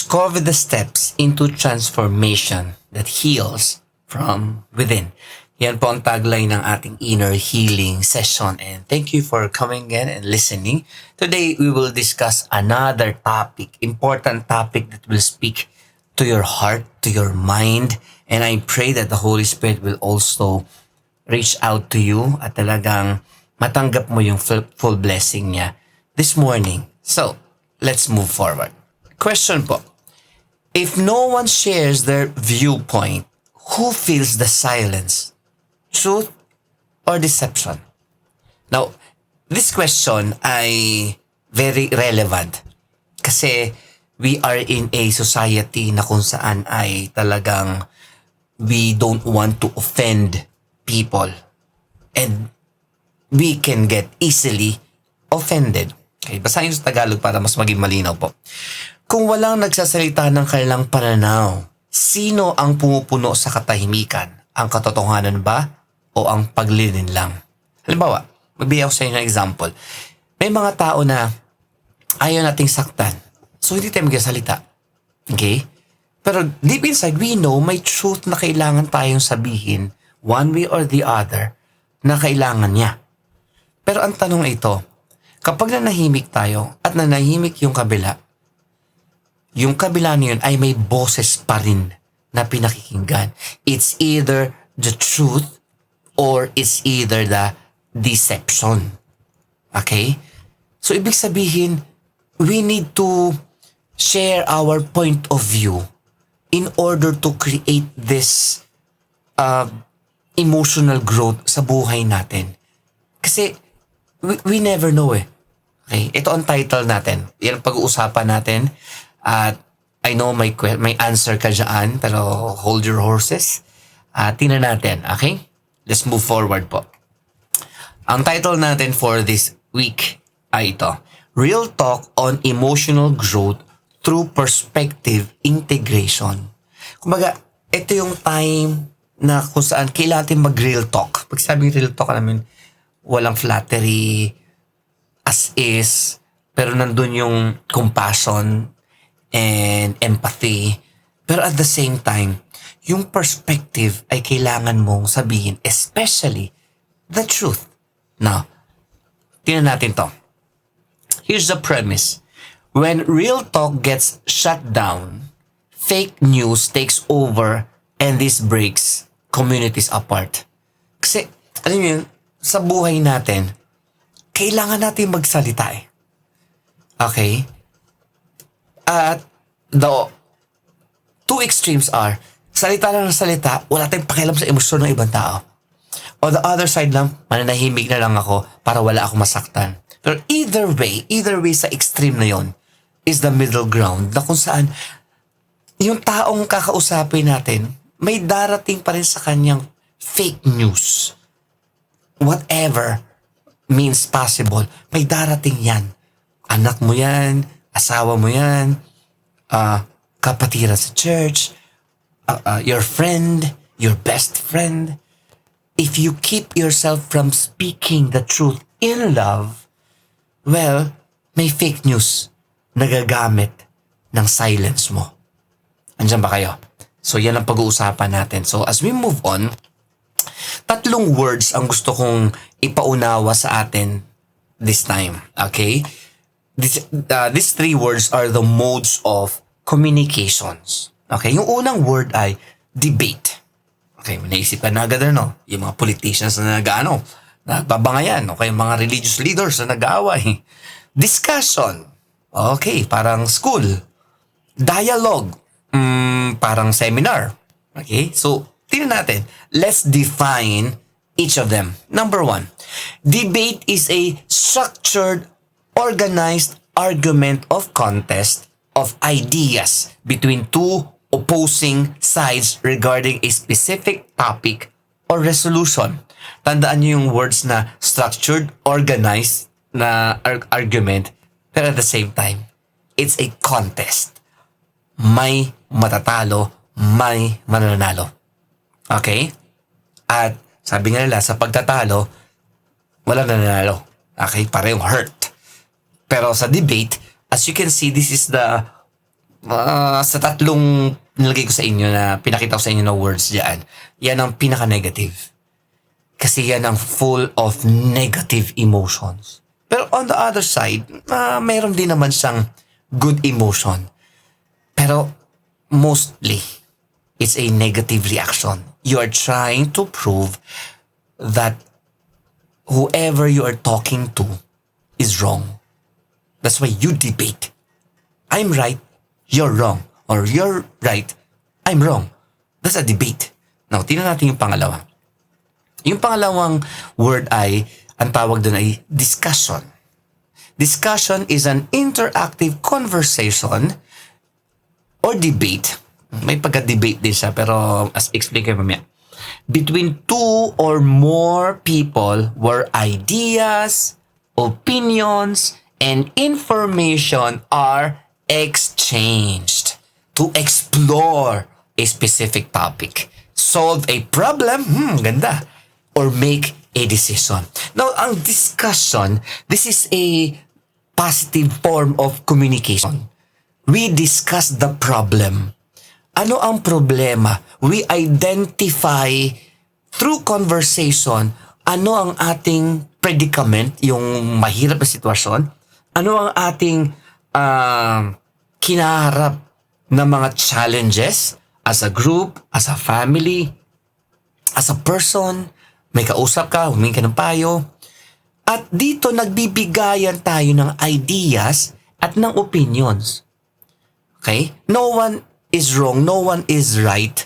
discover the steps into transformation that heals from within. Yan po ang tagline ng ating inner healing session. And thank you for coming in and listening. Today, we will discuss another topic, important topic that will speak to your heart, to your mind. And I pray that the Holy Spirit will also reach out to you at talagang matanggap mo yung full blessing niya this morning. So, let's move forward. Question po. If no one shares their viewpoint, who fills the silence? Truth or deception? Now, this question ay very relevant kasi we are in a society na kung saan ay talagang we don't want to offend people and we can get easily offended. Okay, basahin sa Tagalog para mas maging malinaw po. Kung walang nagsasalita ng kanilang pananaw, sino ang pumupuno sa katahimikan? Ang katotohanan ba o ang paglilin lang? Halimbawa, magbigay ako sa inyo ng example. May mga tao na ayaw nating saktan. So, hindi tayo magsasalita. Okay? Pero deep inside, we know may truth na kailangan tayong sabihin one way or the other na kailangan niya. Pero ang tanong ay ito, kapag nanahimik tayo at nanahimik yung kabila na yun ay may boses pa rin na pinakikinggan. It's either the truth or it's either the deception. Okay? So, ibig sabihin, we need to share our point of view in order to create this emotional growth sa buhay natin. Kasi, we never know eh. Okay? Ito ang title natin. Yan ang pag-uusapan natin. At I know may answer ka dyan, pero hold your horses. Tingnan natin, okay? Let's move forward po. Ang title natin for this week ay ito, Real Talk on Emotional Growth Through Perspective Integration. Kumbaga, ito yung time na kung saan kailangan natin mag-real talk. Pag sabing real talk, namin, walang flattery, as is, pero nandun yung compassion and empathy. Pero at the same time, yung perspective ay kailangan mong sabihin, especially the truth. Now, tingnan natin to. Here's the premise. When real talk gets shut down, fake news takes over and this breaks communities apart. Kasi, alam mo yun, sa buhay natin, kailangan natin magsalita eh. Okay? At the two extremes are, salita lang ng salita, wala tayong pakialam sa emosyon ng ibang tao. O the other side lang, mananahimik na lang ako para wala akong masaktan. Pero either way sa extreme na yon is the middle ground na kung saan yung taong kakausapin natin, may darating pa rin sa kanyang fake news. Whatever means possible, may darating yan. Anak mo yan, asawa mo yan, kapatiran sa church, your friend, your best friend. If you keep yourself from speaking the truth in love, well, may fake news nagagamit ng silence mo. Andiyan ba kayo? So, yan ang pag-uusapan natin. So, as we move on, tatlong words ang gusto kong ipaunawa sa atin this time. Okay? These three words are the modes of communications. Okay? Yung unang word ay debate. Okay, naisip ka na agad yung mga politicians na nagbabangayan, okay, mga religious leaders na nag-aaway. Discussion, okay, parang school. Dialogue, parang seminar. Okay, so, tingnan natin. Let's define each of them. Number one, debate is a structured, organized argument of contest of ideas between two opposing sides regarding a specific topic or resolution. Tandaan niyo yung words na structured, organized na argument, pero at the same time, it's a contest. May matatalo, may mananalo. Okay? At sabi nga nila, sa pagtatalo, wala nananalo. Okay? Parehong hurt. Pero sa debate, as you can see, this is the Sa tatlong nilagay ko sa inyo na pinakita ko sa inyo na words diyan, yan ang pinaka-negative. Kasi yan ang full of negative emotions. Pero on the other side, mayroon din naman siyang good emotion. Pero mostly, it's a negative reaction. You are trying to prove that whoever you are talking to is wrong. That's why you debate. I'm right, you're wrong. Or you're right, I'm wrong. That's a debate. Now, tingnan natin yung pangalawa. Yung pangalawang word ay, ang tawag doon ay discussion. Discussion is an interactive conversation or debate. May pagka-debate din siya, pero as explain kayo mamaya. Between two or more people where ideas, opinions, and information are exchanged to explore a specific topic, solve a problem, ganda, or make a decision. Now, ang discussion, this is a positive form of communication. We discuss the problem. Ano ang problema? We identify through conversation ano ang ating predicament, yung mahirap na sitwasyon, ano ang ating kinaharap na mga challenges as a group, as a family, as a person. May kausap ka, humingi ka ng payo. At dito nagbibigayan tayo ng ideas at ng opinions. Okay? No one is wrong, no one is right.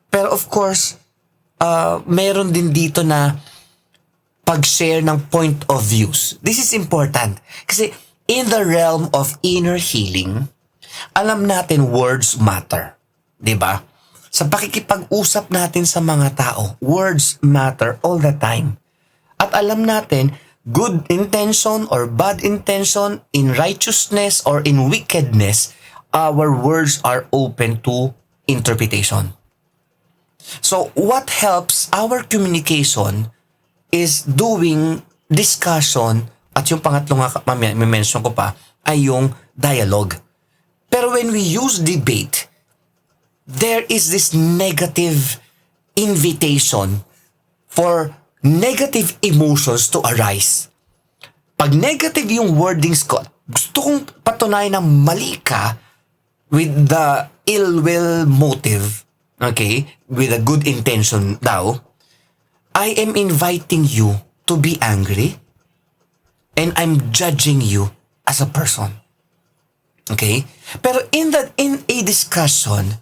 Pero of course, meron din dito na pag-share ng point of views. This is important. Kasi in the realm of inner healing, alam natin words matter. 'Di ba? Sa pakikipag-usap natin sa mga tao, words matter all the time. At alam natin, good intention or bad intention, in righteousness or in wickedness, our words are open to interpretation. So what helps our communication is doing discussion, at yung pangatlo nga mamaya mention ko pa ay yung dialogue. Pero when we use debate, there is this negative invitation for negative emotions to arise. Pag negative yung wordings ko, gusto kong patunayan na mali ka with the ill will motive, okay, with a good intention daw, I am inviting you to be angry and I'm judging you as a person. Okay? Pero in a discussion,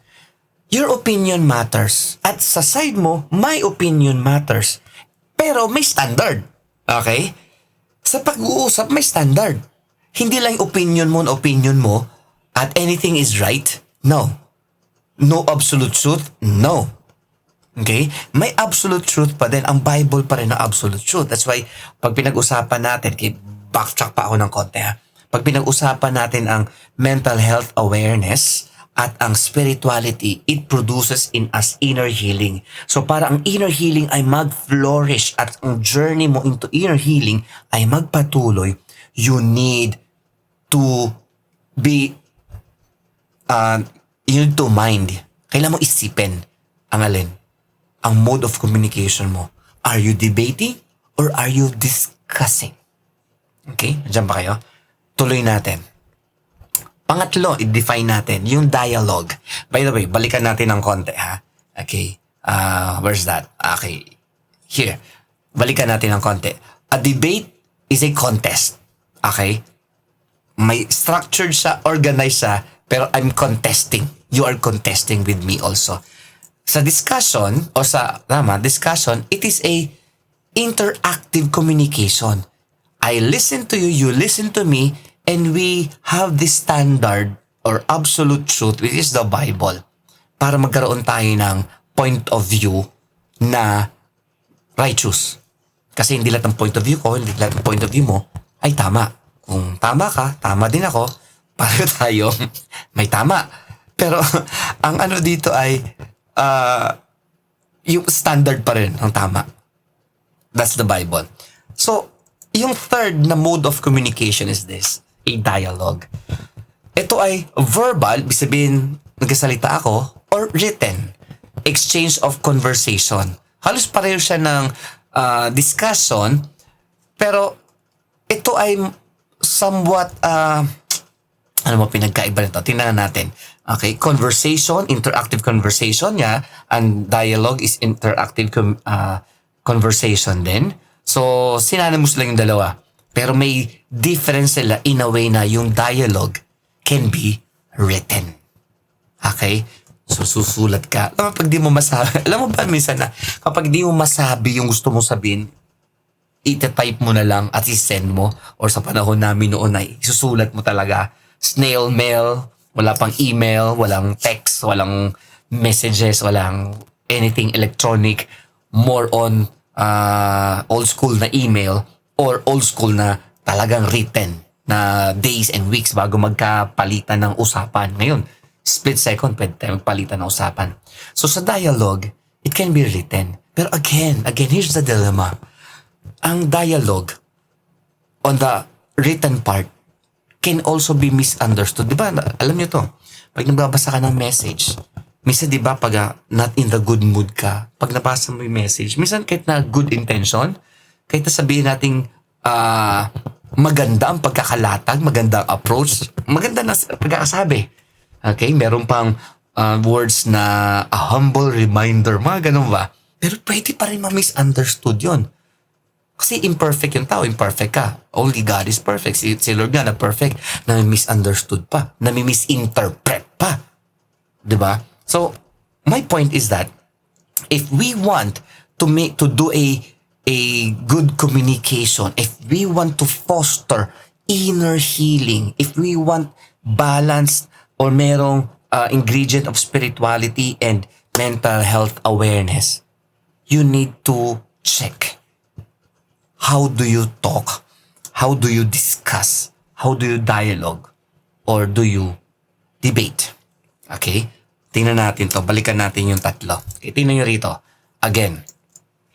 your opinion matters. At sa side mo, my opinion matters. Pero may standard. Okay? Sa pag-uusap, may standard. Hindi lang yung opinion mo, at anything is right. No. No absolute truth. No. Okay? May absolute truth pa din. Ang Bible pa rin ang absolute truth. That's why, pag pinag-usapan natin, backtrack pa ako ng konti ha. Pag pinag-usapan natin ang mental health awareness at ang spirituality, it produces in us inner healing. So para ang inner healing ay mag-flourish at ang journey mo into inner healing ay magpatuloy, you need to be, you need to mind. Kailangan mo isipin ang alin, ang mode of communication mo. Are you debating or are you discussing? Okay? Diyan ba kayo? Tuloy natin. Pangatlo, i-define natin yung dialogue. By the way, balikan natin ng konti ha. Okay. Where's that? Okay. Here. Balikan natin ng konti. A debate is a contest. Okay? May structured siya, organized siya, pero I'm contesting. You are contesting with me also. Sa discussion, o sa discussion, it is a interactive communication. I listen to you, you listen to me, and we have this standard or absolute truth, which is the Bible, para magkaroon tayo ng point of view na righteous. Kasi hindi lahat ng point of view ko, hindi lahat ng point of view mo ay tama. Kung tama ka, tama din ako, para tayo may tama. Pero ang ano dito ay yung standard pa rin ang tama. That's the Bible. So, yung third na mode of communication is this, a dialogue. Ito ay verbal, ibig sabihin nagsasalita ako, or written, exchange of conversation. Halos pareho siya ng discussion, pero ito ay somewhat, ano mo pinagkaiba nito? Tingnan natin. Okay, conversation, interactive conversation niya, and dialogue is interactive conversation din. So, sinanay mo sila yung dalawa. Pero may difference sila in a way na yung dialogue can be written. Okay? So, susulat ka. Alam mo, pag di mo masabi, alam mo ba minsan na kapag di mo masabi yung gusto mo sabihin, itatype mo na lang at i-send mo, or sa panahon namin noon ay isusulat mo talaga. Snail mail, wala pang email, walang text, walang messages, walang anything electronic, more on old school na email or old school na talagang written na days and weeks bago magkapalitan ng usapan. Ngayon, split second, pwede tayo magpalitan ng usapan. So sa dialogue, it can be written. Pero again, here's the dilemma. Ang dialogue on the written part can also be misunderstood. Di ba? Alam niyo to. Pag nagbabasa ka ng message, minsan di ba pag not in the good mood ka, pag nabasa mo yung message, minsan kahit na good intention, kahit na sabihin nating maganda ang pagkakalatag, maganda ang approach, maganda na pagkakasabi. Okay? Meron pang words na a humble reminder, mga ganun ba? Pero pwede pa rin ma-misunderstood yun. Kasi imperfect yung tao, imperfect ka. Only God is perfect. Si Lord nga na perfect, na misunderstood pa, na misinterpret pa. Diba? So, my point is that if we want to do a good communication, if we want to foster inner healing, if we want balance or merong ingredient of spirituality and mental health awareness, you need to check. How do you talk? How do you discuss? How do you dialogue? Or do you debate? Okay? Tingnan natin to. Balikan natin yung tatlo. Okay, tingnan nyo rito. Again,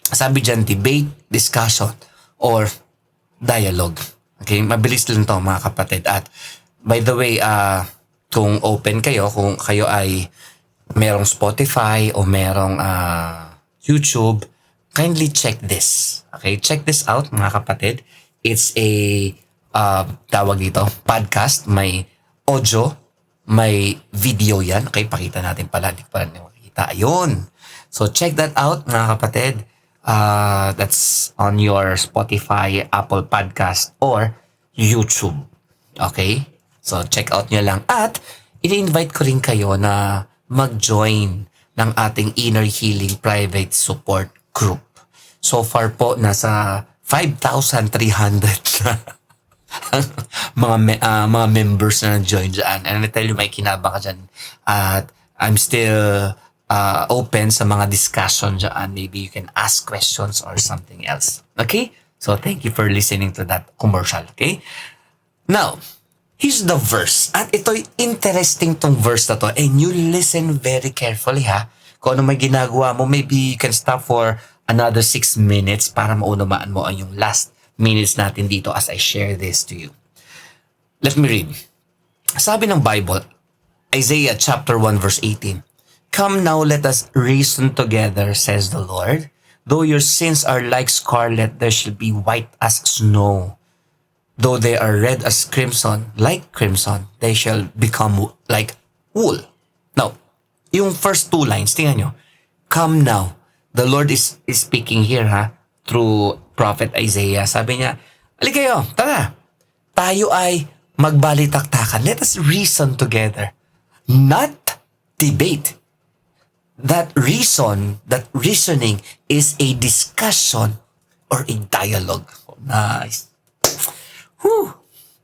sabi dyan, debate, discussion, or dialogue. Okay? Mabilis lang to mga kapatid. At by the way, kung open kayo, kung kayo ay merong Spotify o merong YouTube, kindly check this. Okay? Check this out mga kapatid. It's a tawag dito, podcast. May audio, may video yan. Okay? Pakita natin pala. Hindi pa rin makikita. Ayun. So check that out mga kapatid. That's on your Spotify, Apple Podcast, or YouTube. Okay? So check out nyo lang. At ini-invite ko rin kayo na mag-join ng ating Inner Healing Private Support Group. So far po, nasa 5,300 na mga members na join dyan. And I tell you, may kinabang ka dyan. At I'm still open sa mga discussion dyan. Maybe you can ask questions or something else. Okay? So thank you for listening to that commercial. Okay? Now, here's the verse. At ito'y interesting tong verse na to. And you listen very carefully ha. Kung ano may ginagawa mo, maybe you can stop for another 6 minutes para maunamaan mo ang yung last minutes natin dito as I share this to you. Let me read. Sabi ng Bible, Isaiah chapter 1 verse 18, "Come now, let us reason together, says the Lord. Though your sins are like scarlet, they shall be white as snow. Though they are red as crimson, like crimson, they shall become like wool." Now, yung first two lines, tingnan nyo. Come now. The Lord is speaking here through Prophet Isaiah. Sabi niya, "Ali kayo, tara. Tayo ay magbalitaktakan. Let us reason together. Not debate." That reasoning is a discussion or a dialogue. Nice. Whew.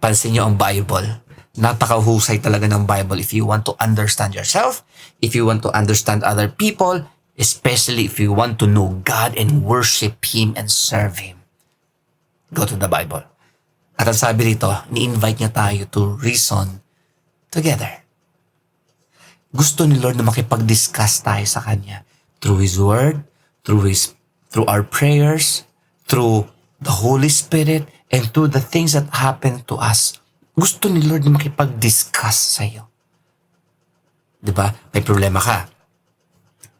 Pansin niyo ang Bible. Napakahusay talaga ng Bible if you want to understand yourself, if you want to understand other people, especially if you want to know God and worship Him and serve Him. Go to the Bible. At ang sabi rito, ni-invite niya tayo to reason together. Gusto ni Lord na makipag-discuss tayo sa Kanya through His Word, through our prayers, through the Holy Spirit, and through the things that happen to us Gusto ni Lord na makipag-discuss sa'yo. Diba? May problema ka.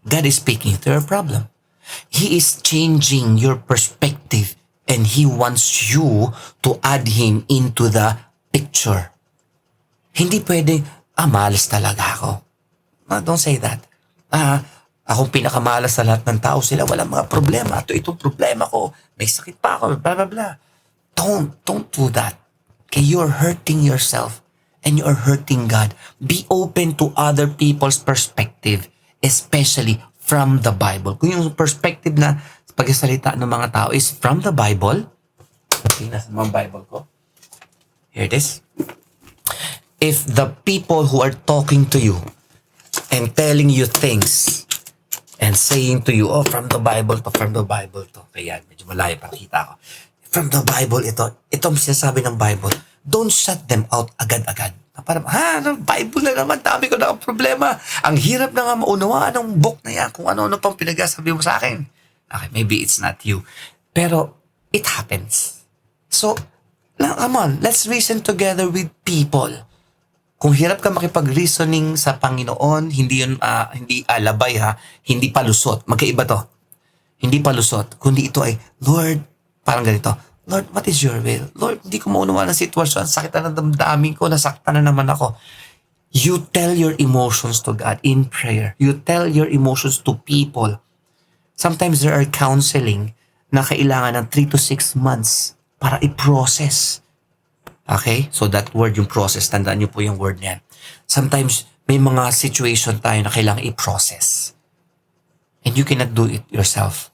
God is speaking to your problem. He is changing your perspective and He wants you to add Him into the picture. Hindi pwedeng, malas talaga ako. Don't say that. Akong pinakamalas sa lahat ng tao. Sila walang mga problema. Itong problema ko. May sakit pa ako. Blah, blah, blah. Don't do that. Okay, you're hurting yourself and you're hurting God. Be open to other people's perspective, especially from the Bible. Kung yung perspective na pagsasalita ng mga tao is from the Bible, tingnan sa mga Bible ko. Here it is. If the people who are talking to you and telling you things and saying to you, from the Bible to. Kaya, medyo malayo pa kita ko. From the Bible, itong sinasabi ng Bible, don't shut them out agad-agad. Parang, Bible na naman, dami ko na problema. Ang hirap na nga maunawaan ng book na yan, kung ano-ano pang pinagsasabi mo sa akin. Okay, maybe it's not you. Pero, it happens. So, come on, let's reason together with people. Kung hirap ka makipag-reasoning sa Panginoon, hindi yun, hindi alabay hindi palusot. Magkaiba to. Hindi palusot. Kundi ito ay, Lord, parang ganito, Lord, what is your will? Lord, hindi ko maunawa ng sitwasyon. Sakit na ng damdamin ko. Nasaktan na naman ako. You tell your emotions to God in prayer. You tell your emotions to people. Sometimes there are counseling na kailangan ng 3 to 6 months para i-process. Okay? So that word, yung process, tandaan niyo po yung word niyan. Sometimes may mga situation tayo na kailangan i-process. And you cannot do it yourself.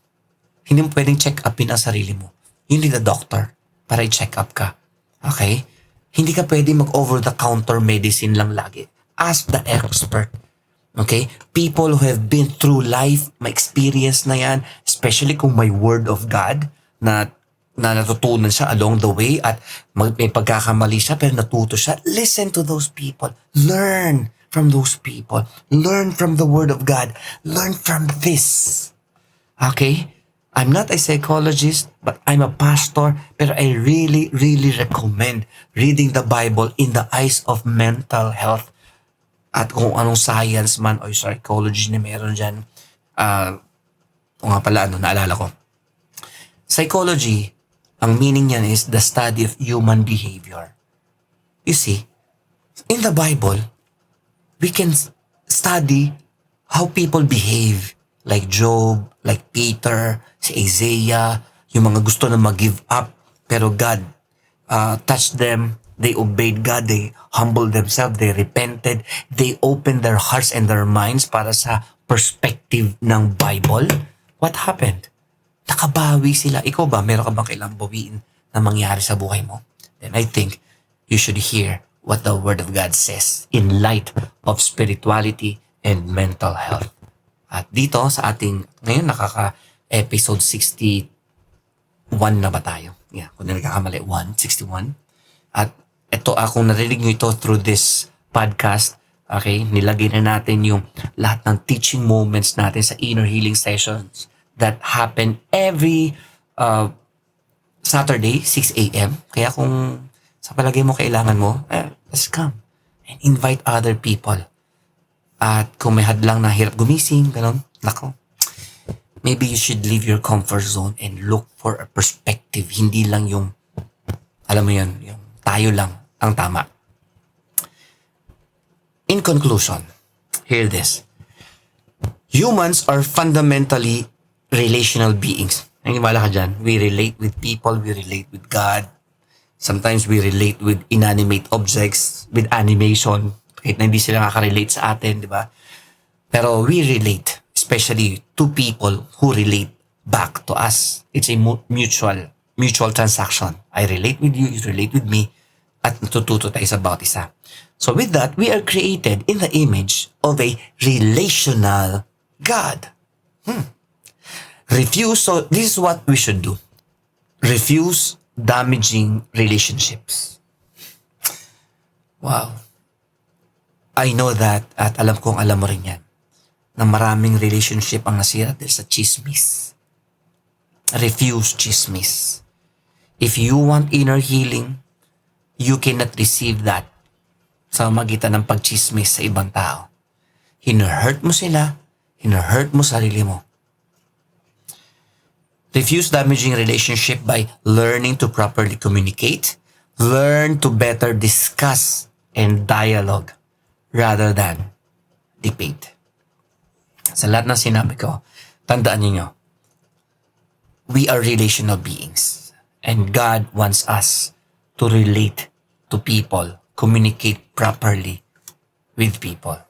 Hindi mo pwedeng check upin ang sarili mo. You need a doctor para i-check up ka. Okay? Hindi ka pwede mag-over-the-counter medicine lang lagi. Ask the expert. Okay? People who have been through life, may experience na yan, especially kung may word of God na natutunan siya along the way at may pagkakamali siya pero natuto siya. Listen to those people. Learn from those people. Learn from the word of God. Learn from this. Okay? I'm not a psychologist, but I'm a pastor, pero I really, really recommend reading the Bible in the eyes of mental health at kung anong science man o psychology na meron dyan. O nga pala, naalala ko. Psychology, ang meaning niyan is the study of human behavior. You see, in the Bible, we can study how people behave. Like Job, like Peter, si Isaiah, yung mga gusto na mag-give up. Pero God touched them. They obeyed God. They humbled themselves. They repented. They opened their hearts and their minds para sa perspective ng Bible. What happened? Nakabawi sila. Ikaw ba, meron ka bang kailangang bawiin na mangyari sa buhay mo? Then I think you should hear what the Word of God says in light of spirituality and mental health. At dito sa ating, ngayon nakaka-episode 61 na ba tayo? Yeah, kung nagkakamali, 61. At ito, kung narinig nyo ito through this podcast, okay, nilagay na natin yung lahat ng teaching moments natin sa inner healing sessions that happen every Saturday, 6 a.m. Kaya kung sa palagay mo kailangan mo, let's come and invite other people. At kung may hadlang na hirap gumising, gano'n, nako, maybe you should leave your comfort zone and look for a perspective. Hindi lang yung, alam mo yun, yung tayo lang ang tama. In conclusion, hear this. Humans are fundamentally relational beings. Nangiwala ka dyan. We relate with people, we relate with God. Sometimes we relate with inanimate objects, with animation. Kahit na hindi sila makaka-relate sa atin, di ba? Pero we relate, especially to people who relate back to us. It's a mutual transaction. I relate with you, you relate with me, at natututo tayo sa bawat isa. So with that, we are created in the image of a relational God. So this is what we should do. Refuse damaging relationships. Wow. I know that at alam kong alam mo rin yan na maraming relationship ang nasira dahil sa chismis. Refuse chismis. If you want inner healing, you cannot receive that sa magitan ng pagchismis sa ibang tao. Hina-hurt mo sila, hina-hurt mo sarili mo. Diffuse damaging relationship by learning to properly communicate, learn to better discuss and dialogue rather than debate. Sa lahat ng sinabi ko, tandaan niyo, we are relational beings and God wants us to relate to people, communicate properly with people.